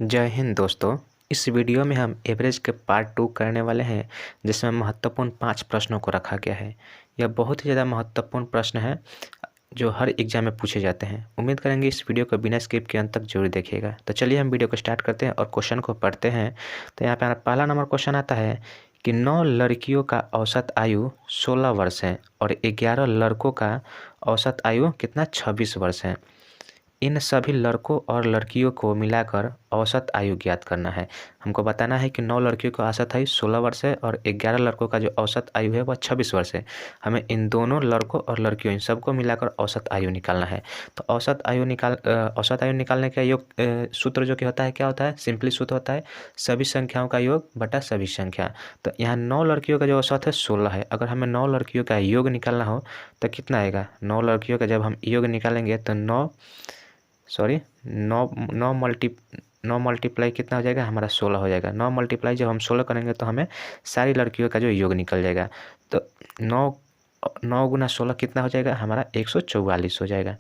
जय हिंद दोस्तों। इस वीडियो में हम एवरेज के पार्ट 2 करने वाले हैं, जिसमें महत्वपूर्ण 5 प्रश्नों को रखा गया है। यह बहुत ही ज़्यादा महत्वपूर्ण प्रश्न है जो हर एग्जाम में पूछे जाते हैं। उम्मीद करेंगे इस वीडियो को बिना स्किप के अंत तक जरूर देखिएगा। तो चलिए हम वीडियो को स्टार्ट करते हैं और क्वेश्चन को पढ़ते हैं। तो यहाँ पे हमारा पहला नंबर क्वेश्चन आता है कि 9 लड़कियों का औसत आयु 16 वर्ष है और 11 लड़कों का औसत आयु कितना 26 वर्ष है। इन सभी लड़कों और लड़कियों को मिलाकर औसत आयु ज्ञात करना है। हमको बताना है कि 9 लड़कियों का औसत आयु 16 वर्ष है और 11 लड़कों का जो औसत आयु है वह 26 वर्ष है। हमें इन दोनों लड़कों और लड़कियों इन सबको मिलाकर औसत आयु निकालना है। तो औसत आयु निकालने का योग सूत्र जो कि होता है, क्या होता है? सिंपली सूत्र होता है सभी संख्याओं का योग बटा सभी संख्या। तो यहाँ 9 लड़कियों का जो औसत है 16 है। अगर हमें 9 लड़कियों का योग निकालना हो तो कितना आएगा? 9 लड़कियों का जब हम योग निकालेंगे तो 9 मल्टीप्लाई कितना हो जाएगा? हमारा 16 हो जाएगा। 9 मल्टीप्लाई जब हम 16 करेंगे तो हमें सारी लड़कियों का जो योग निकल जाएगा। तो 9 गुना 16 कितना हो जाएगा? हमारा 144 हो जाएगा।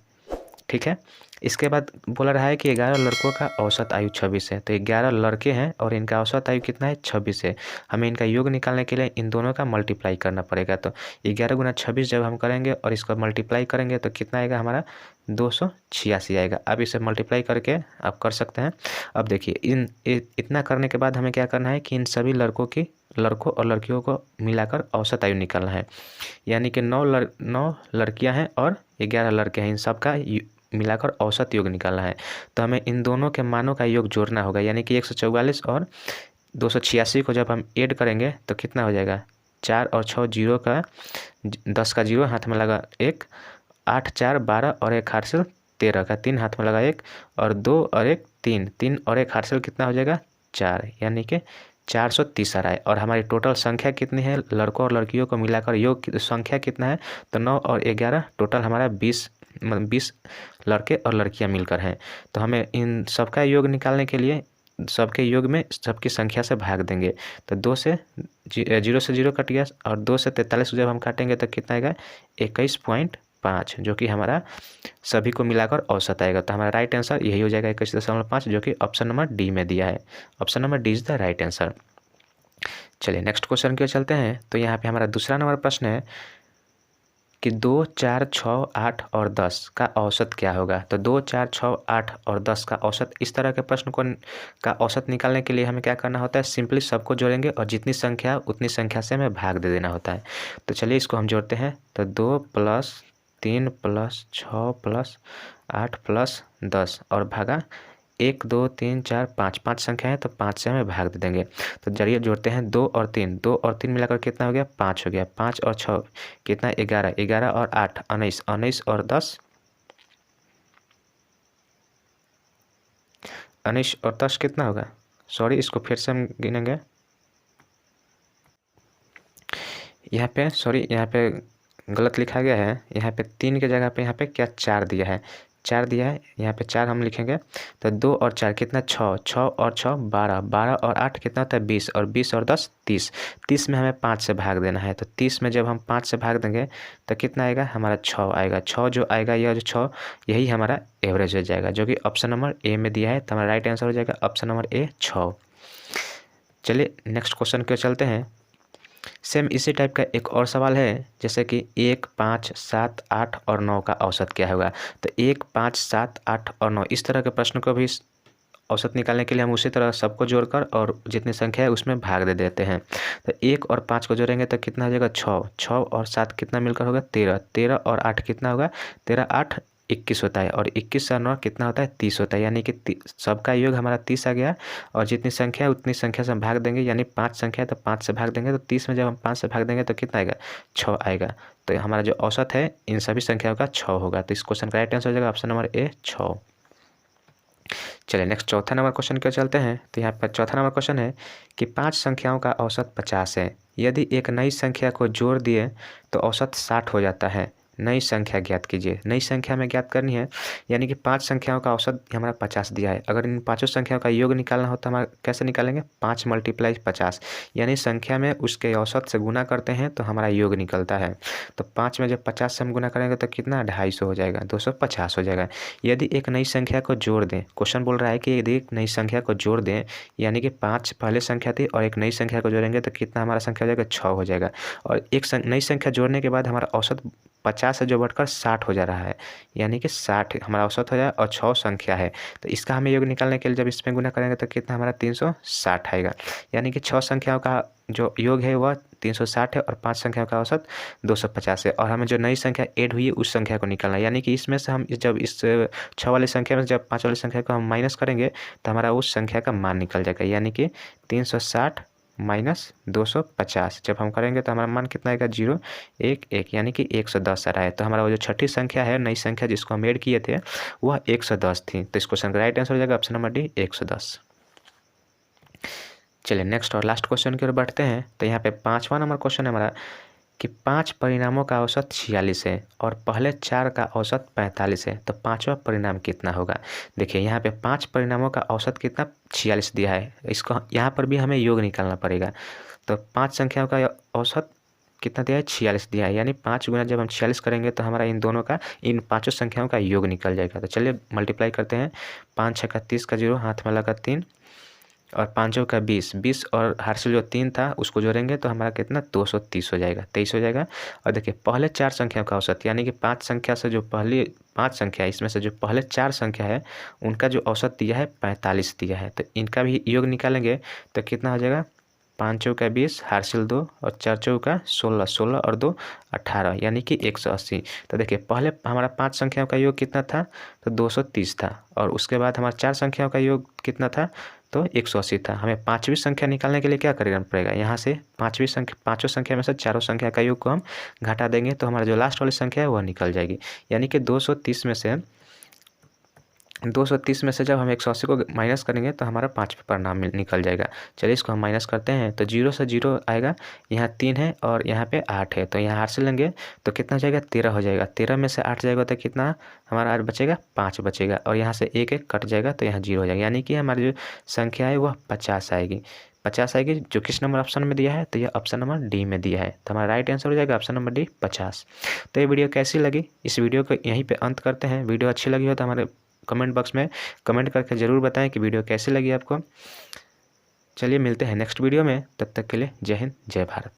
ठीक है। इसके बाद बोला रहा है कि 11 लड़कों का औसत आयु 26 है। तो 11 लड़के हैं और इनका औसत आयु कितना है? 26 है। हमें इनका योग निकालने के लिए इन दोनों का मल्टीप्लाई करना पड़ेगा। तो 11 गुना 26 जब हम करेंगे और इसको मल्टीप्लाई करेंगे तो कितना आएगा? हमारा 286 आएगा। अब इसे मल्टीप्लाई करके आप कर सकते हैं। अब देखिए इतना करने के बाद हमें क्या करना है कि इन सभी लड़कों और लड़कियों को मिलाकर औसत आयु निकालना है। यानी कि 9 लड़कियां हैं और 11 लड़के हैं, इन सब का मिलाकर औसत योग निकालना है। तो हमें इन दोनों के मानों का योग जोड़ना होगा। यानी कि 144 और 286 को जब हम ऐड करेंगे तो कितना हो जाएगा? 4 और 6 जीरो का 10 का जीरो हाथ में लगा 1, 8 4 12 और 1 हाथ से 13 का 3 हाथ में लगा 1 और 2 और 1 3, 3 और 1 हाथ से कितना हो जाएगा? 4, यानी कि 430 आ रहा है। और हमारी टोटल संख्या कितनी है? लड़कों और लड़कियों को मिलाकर योग संख्या कितना है? तो 9 और 11 टोटल हमारा 20 लड़के और लड़कियां मिलकर हैं। तो हमें इन सबका योग निकालने के लिए सबके योग में सबकी संख्या से भाग देंगे। तो 2 से 0 से 0 कट गया और 2 से 43 जब हम काटेंगे तो कितना आएगा? 21.5, जो कि हमारा सभी को मिलाकर औसत आएगा। तो हमारा राइट आंसर यही हो जाएगा 21.5, जो कि ऑप्शन नंबर डी में दिया है। Option number D is the right answer. चलिए नेक्स्ट क्वेश्चन की ओर चलते हैं। तो यहाँ पे हमारा दूसरा नंबर प्रश्न है कि 2 4 6 8 और 10 का औसत क्या होगा? तो 2 4 6 8 और 10 का औसत, इस तरह के प्रश्न का औसत निकालने के लिए हमें क्या करना होता है? सिंपली सबको जोड़ेंगे और जितनी संख्या उतनी संख्या से हमें भाग दे देना होता है। तो चलिए इसको हम जोड़ते हैं। तो 2 + 3 + 6 + 8 + 10 और भागा 1 2 3 4 5, 5 संख्या है तो 5 से हमें भाग दे देंगे। तो जरिए जोड़ते हैं 2 और 3 मिलाकर कितना हो गया? 5 हो गया। 5 और 6 कितना? 11, 11 और 8 19, 19 और 10 19 और 10 कितना होगा? सॉरी, इसको फिर से हम गिनेंगे। यहाँ पे गलत लिखा गया है। यहाँ पे 3 के जगह पे यहाँ पे क्या 4 दिया है? 4 दिया है, यहाँ पे 4 हम लिखेंगे। तो 2 और 4 कितना? 6, 6 और 6 12, 12 और 8 कितना होता है? 20 और 20 और 10 30। 30 में हमें 5 से भाग देना है। तो 30 में जब हम 5 से भाग देंगे तो कितना आएगा? हमारा 6 आएगा। 6 जो आएगा, यह जो 6 यही हमारा एवरेज हो जाएगा, जो कि ऑप्शन नंबर ए में दिया है। तो हमारा राइट आंसर हो जाएगा ऑप्शन नंबर ए 6। चलिए नेक्स्ट क्वेश्चन की ओर चलते हैं। सेम इसी टाइप का एक और सवाल है, जैसे कि 1 5 7 8 और 9 का औसत क्या होगा? तो 1 5 7 8 और 9, इस तरह के प्रश्न को भी औसत निकालने के लिए हम उसी तरह सबको जोड़कर और जितनी संख्या है उसमें भाग दे देते हैं। तो 1 और 5 को जोड़ेंगे तो कितना हो जाएगा? 6, 6 और 7 कितना मिलकर होगा? 13, 13 और 8 कितना होगा? 13 8 21 होता है और 21 और 9 कितना होता है? 30 होता है। यानी कि सबका योग हमारा 30 आ गया और जितनी संख्या है उतनी संख्या से हम भाग देंगे। यानी 5 संख्या है तो 5 से भाग देंगे। तो 30 में जब हम 5 से भाग देंगे तो कितना आएगा? 6 आएगा। तो हमारा जो औसत है इन सभी संख्याओं का 6 होगा। तो इस क्वेश्चन का राइट आंसर हो जाएगा ऑप्शन नंबर ए 6। चलिए नेक्स्ट चौथा नंबर क्वेश्चन की ओर चलते हैं। तो यहाँ पर चौथा नंबर क्वेश्चन है कि 5 संख्याओं का औसत 50 है। यदि एक नई संख्या को जोड़ दिए तो औसत 60 हो जाता है। नई संख्या ज्ञात कीजिए। नई संख्या में ज्ञात करनी है, यानी कि 5 संख्याओं का औसत हमारा 50 दिया है। अगर इन पाँचों संख्याओं का योग निकालना हो तो हमारा कैसे निकालेंगे, 5 × 50, यानी संख्या में उसके औसत से गुना करते हैं तो हमारा योग निकलता है। तो 5 में जब 50 से हम गुना करेंगे तो कितना 250 हो जाएगा, 250 हो जाएगा। यदि एक नई संख्या को जोड़ दें, क्वेश्चन बोल रहा है कि यदि एक नई संख्या को जोड़ दें, यानी कि 5 पहले संख्या थी और एक नई संख्या को जोड़ेंगे तो कितना हमारा संख्या हो जाएगा, 6 हो जाएगा। और एक नई संख्या जोड़ने के बाद हमारा औसत 50 से जो बढ़कर 60 हो जा रहा है, यानी कि 60 हमारा औसत हो जाए और 6 संख्या है। तो इसका हमें योग निकालने के लिए जब इसमें गुना करेंगे तो कितना हमारा 360 आएगा, यानी कि 6 संख्याओं का जो योग है वह 360 है और 5 संख्याओं का औसत 250 है। और हमें जो नई संख्या ऐड हुई है उस संख्या को निकालना है, यानी कि इसमें से हम जब इस 6 वाली संख्या में जब 5 वाली संख्या को हम माइनस करेंगे तो हमारा उस संख्या का मान निकल जाएगा, यानी कि 360 माइनस 250 जब हम करेंगे तो हमारा मान कितना आएगा, 0 1 1, यानी कि 110 आ रहा है। तो हमारा वो जो छठी संख्या है, नई संख्या जिसको हम ऐड किए थे वह 110 थी। तो इस क्वेश्चन का राइट आंसर हो जाएगा ऑप्शन नंबर डी, 110। चलिए नेक्स्ट और लास्ट क्वेश्चन की ओर बढ़ते हैं। तो यहाँ पे 5वां नंबर क्वेश्चन है हमारा कि 5 परिणामों का औसत 46 है और पहले 4 का औसत 45 है, तो 5वां परिणाम कितना होगा। देखिए यहाँ पे 5 परिणामों का औसत कितना 46 दिया है, इसको यहाँ पर भी हमें योग निकालना पड़ेगा। तो 5 संख्याओं का औसत कितना दिया है, 46 दिया है, यानी 5 गुना जब हम 46 करेंगे तो हमारा इन दोनों का, इन पाँचों संख्याओं का योग निकल जाएगा। तो चलिए मल्टीप्लाई करते हैं, 5 6 का 30 का 0 हाथ में लगा 3 और 5 का 20, 20 और हार्सिल जो 3 था उसको जोड़ेंगे तो हमारा कितना 230 हो जाएगा, 23 हो जाएगा। और देखिए पहले 4 संख्याओं का औसत, यानी कि 5 संख्या से जो पहली 5 संख्या है इसमें से जो पहले 4 संख्या है उनका जो औसत दिया है 45 दिया है। तो इनका भी योग निकालेंगे तो कितना हो जाएगा, 5 का 20 हार्सिल 2 और 4 का 16, 16 और 2 18, यानी कि 180। तो देखिए पहले हमारा 5 संख्याओं का योग कितना था, तो 230 था, और उसके बाद हमारा 4 संख्याओं का योग कितना था, तो 180 था। हमें 5वीं संख्या निकालने के लिए क्या करना पड़ेगा, यहाँ से 5वीं संख्या, पाँचों संख्या में से चारों संख्या का योग को हम घटा देंगे तो हमारा जो लास्ट वाली संख्या है वह निकल जाएगी, यानी कि 230 में से जब हम 180 को माइनस करेंगे तो हमारा 5वां परिणाम निकल जाएगा। चलिए इसको हम माइनस करते हैं, तो 0 से 0 आएगा, यहाँ 3 है और यहाँ पे 8 है, तो यहाँ 8 से लेंगे तो कितना हो जाएगा, 13 हो जाएगा। 13 में से 8 जाएगा तो कितना हमारा 8 बचेगा, 5 बचेगा, और यहाँ से 1 1 कट जाएगा तो यहाँ 0 हो जाएगा, यानी कि हमारी जो संख्या है वह 50 आएगी। 50 आएगी, जो किस नंबर ऑप्शन में दिया है, तो यह ऑप्शन नंबर डी में दिया है। तो हमारा राइट आंसर हो जाएगा ऑप्शन नंबर डी, 50। तो ये वीडियो कैसी लगी, इस वीडियो को यहीं पे अंत करते हैं। वीडियो अच्छी लगी हो तो हमारे कमेंट बॉक्स में कमेंट करके ज़रूर बताएं कि वीडियो कैसी लगी आपको। चलिए मिलते हैं नेक्स्ट वीडियो में, तब तक के लिए जय हिंद जय भारत।